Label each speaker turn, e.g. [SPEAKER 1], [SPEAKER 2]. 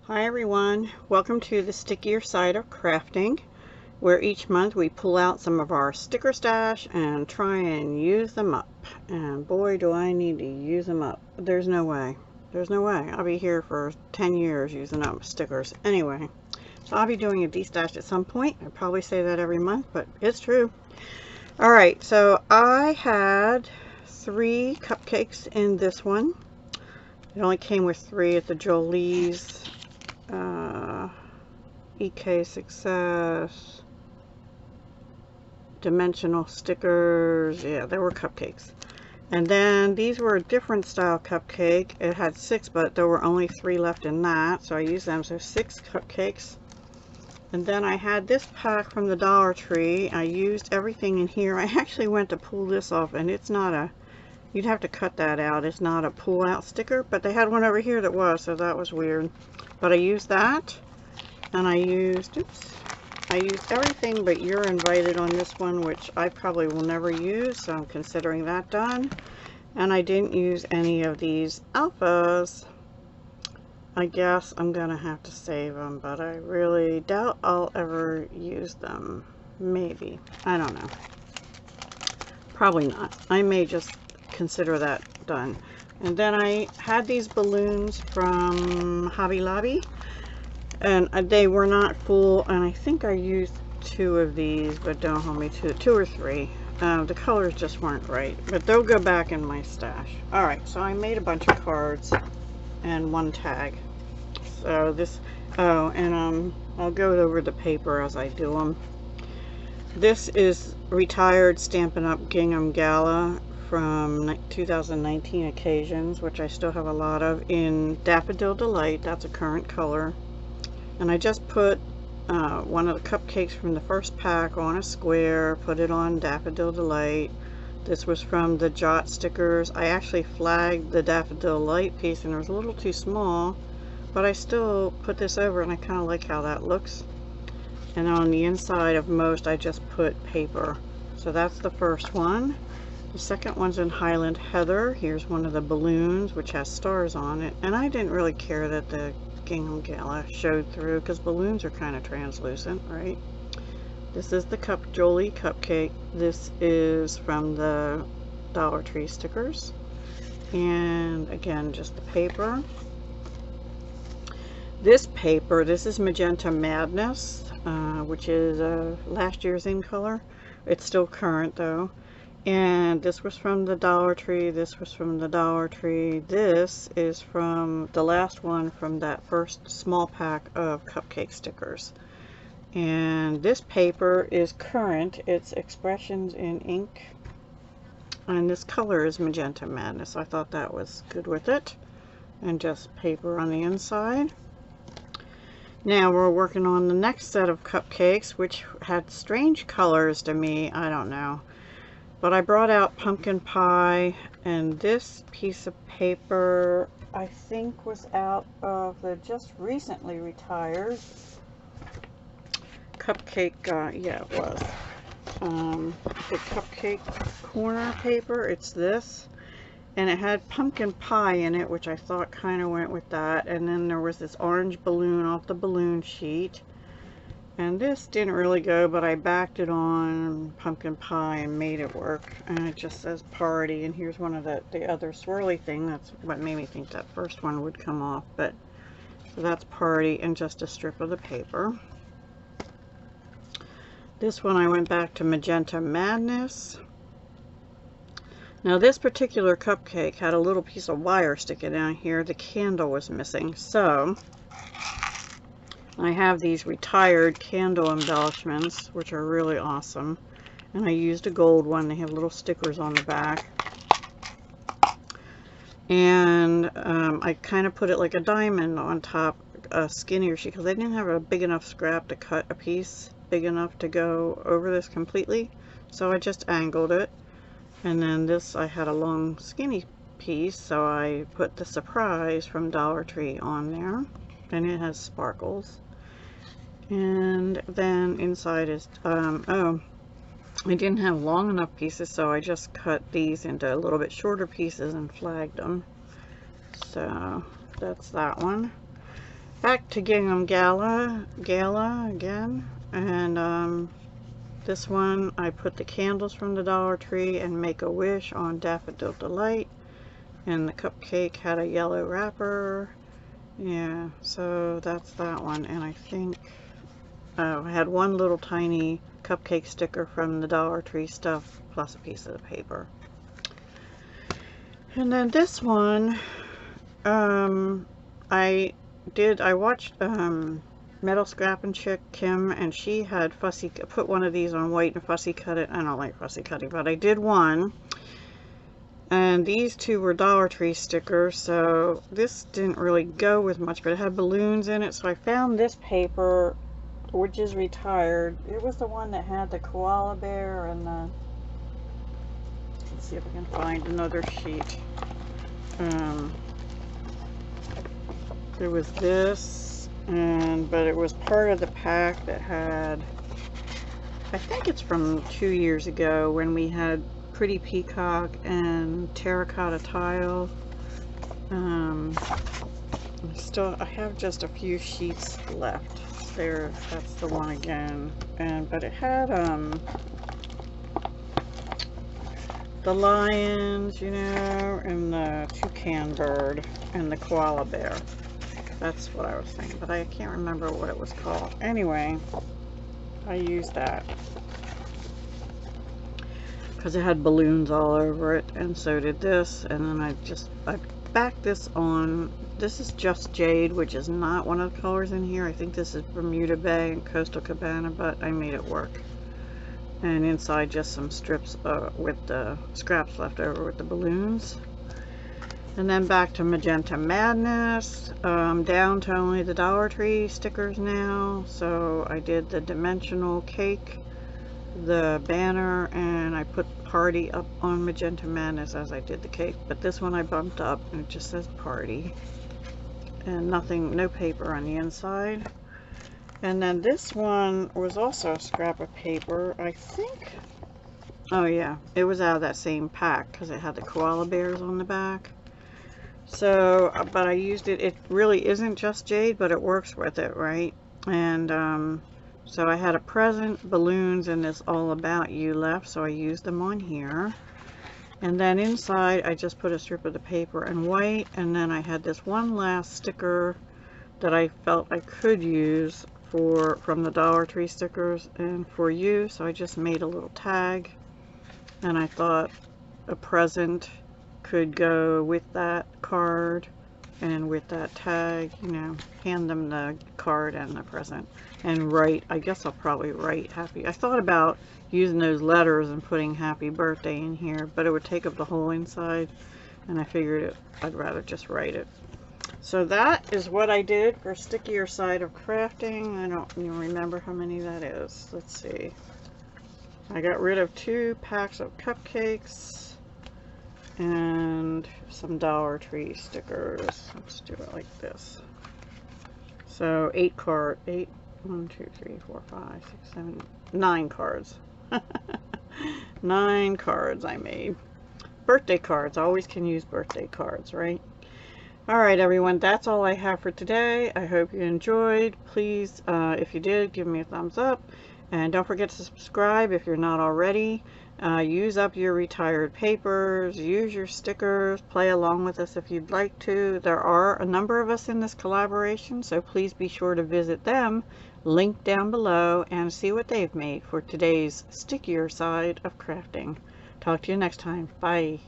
[SPEAKER 1] Hi everyone, welcome to the Stickier side of crafting, where each month we pull out some of our sticker stash and try and use them up. And boy, do I need to use them up. There's no way. I'll be here for 10 years using up stickers. Anyway, so I'll be doing a destash at some point. I probably say that every month, but it's true. Alright, so I had 3 cupcakes in this one. It only came with 3 at the Jolie's. EK Success, dimensional stickers. Yeah, there were cupcakes. And then these were a different style cupcake. It had 6, but there were only 3 left in that, so I used them. So 6 cupcakes. And then I had this pack from the Dollar Tree. I used everything in here. I actually went to pull this off, and it's not a, you'd have to cut that out. It's not a pull out sticker, but they had one over here that was, so that was weird. But I used that. And I used everything but You're Invited on this one, which I probably will never use, so I'm considering that done. And I didn't use any of these alphas. I guess I'm gonna have to save them, but I really doubt I'll ever use them. Maybe. I don't know. Probably not. I may just consider that done. And then I had these balloons from Hobby Lobby. And they were not full, and I think I used 2 of these, but don't hold me to it, 2 or 3. The colors just weren't right, but they'll go back in my stash. Alright, so I made a bunch of cards and 1 tag. So this, oh, and I'll go over the paper as I do them. This is retired Stampin' Up! Gingham Gala from 2019 occasions, which I still have a lot of, in Daffodil Delight. That's a current color. And I just put one of the cupcakes from the first pack on a square, put it on Daffodil Delight. This was from the Jot stickers. I actually flagged the Daffodil Delight piece and it was a little too small, but I still put this over and I kind of like how that looks. And on the inside of most I just put paper. So that's the first one. The second one's in Highland Heather. Here's one of the balloons which has stars on it, and I didn't really care that the Gingham Gala showed through because balloons are kind of translucent, right? This is the Jolie cupcake. This is from the Dollar Tree stickers, and again just the paper. This paper, this is Magenta Madness, which is last year's in color. It's still current though. And this was from the Dollar Tree, this was from the Dollar Tree, this is from the last one from that first small pack of cupcake stickers. And this paper is current, it's Expressions in Ink, and this color is Magenta Madness. I thought that was good with it, and just paper on the inside. Now we're working on the next set of cupcakes, which had strange colors to me, I don't know. But I brought out pumpkin pie, and this piece of paper I think was out of the just recently retired cupcake, yeah it was, the cupcake corner paper. It's this, and it had pumpkin pie in it, which I thought kind of went with that. And then there was this orange balloon off the balloon sheet. And this didn't really go, but I backed it on pumpkin pie and made it work. And it just says party. And here's one of the other swirly thing. That's what made me think that first one would come off. But so that's party and just a strip of the paper. This one I went back to Magenta Madness. Now this particular cupcake had a little piece of wire sticking down here. The candle was missing. So I have these retired candle embellishments, which are really awesome. And I used a gold one. They have little stickers on the back. And I kind of put it like a diamond on top, a skinnier sheet, because I didn't have a big enough scrap to cut a piece big enough to go over this completely. So I just angled it. And then this, I had a long skinny piece, so I put the Surprise from Dollar Tree on there. And it has sparkles. And then inside is, oh, I didn't have long enough pieces, so I just cut these into a little bit shorter pieces and flagged them. So that's that one. Back to Gingham Gala again, and this one I put the candles from the Dollar Tree and Make-A-Wish on Daffodil Delight, and the cupcake had a yellow wrapper. Yeah, so that's that one. And I think I had one little tiny cupcake sticker from the Dollar Tree stuff plus a piece of the paper. And then this one, I watched Metal Scrapping Chick Kim, and she had put one of these on white and fussy cut it. I don't like fussy cutting, but I did one. And these two were Dollar Tree stickers, so this didn't really go with much, but it had balloons in it. So I found this paper, which is retired. It was the one that had the koala bear and the, let's see if I can find another sheet. There was this, but it was part of the pack that had, I think it's from 2 years ago when we had Pretty Peacock and Terracotta Tile. I have just a few sheets left. There, that's the one again. But it had the lions, you know, and the toucan bird and the koala bear. That's what I was thinking, but I can't remember what it was called. Anyway, I used that because it had balloons all over it, and so did this. And then I backed this on. This is Just Jade, which is not one of the colors in here. I think this is Bermuda Bay and Coastal Cabana, but I made it work. And inside just some strips with the scraps left over with the balloons. And then back to Magenta Madness, down to only the Dollar Tree stickers now. So I did the dimensional cake, the banner, and I put party up on Magenta Madness as I did the cake. But this one I bumped up and it just says party. And nothing, no paper on the inside. And then this one was also a scrap of paper, I think. Oh yeah, it was out of that same pack because it had the koala bears on the back. So, but I used it. It really isn't Just Jade, but it works with it, right? And so I had a present, balloons, and this All About You left, so I used them on here. And then inside I just put a strip of the paper in white, and then I had this one last sticker that I felt I could use from the Dollar Tree stickers and for you. So I just made a little tag, and I thought a present could go with that card and with that tag, you know, hand them the card and the present and write. I guess I'll probably write happy. I thought about using those letters and putting happy birthday in here, but it would take up the whole inside, and I figured I'd rather just write it. So that is what I did for Stickier Side of Crafting. I don't even remember how many that is. Let's see. I got rid of 2 packs of cupcakes and some Dollar Tree stickers. Let's do it like this. So 8 cards. 1, 2, 3, 4, 5, 6, 7, 9 cards. 9 cards I made. Birthday cards. Always can use birthday cards, right? Alright everyone, that's all I have for today. I hope you enjoyed. Please, if you did, give me a thumbs up. And don't forget to subscribe if you're not already. Use up your retired papers, use your stickers, play along with us if you'd like to. There are a number of us in this collaboration, so please be sure to visit them, link down below, and see what they've made for today's Stickier Side of Crafting. Talk to you next time. Bye.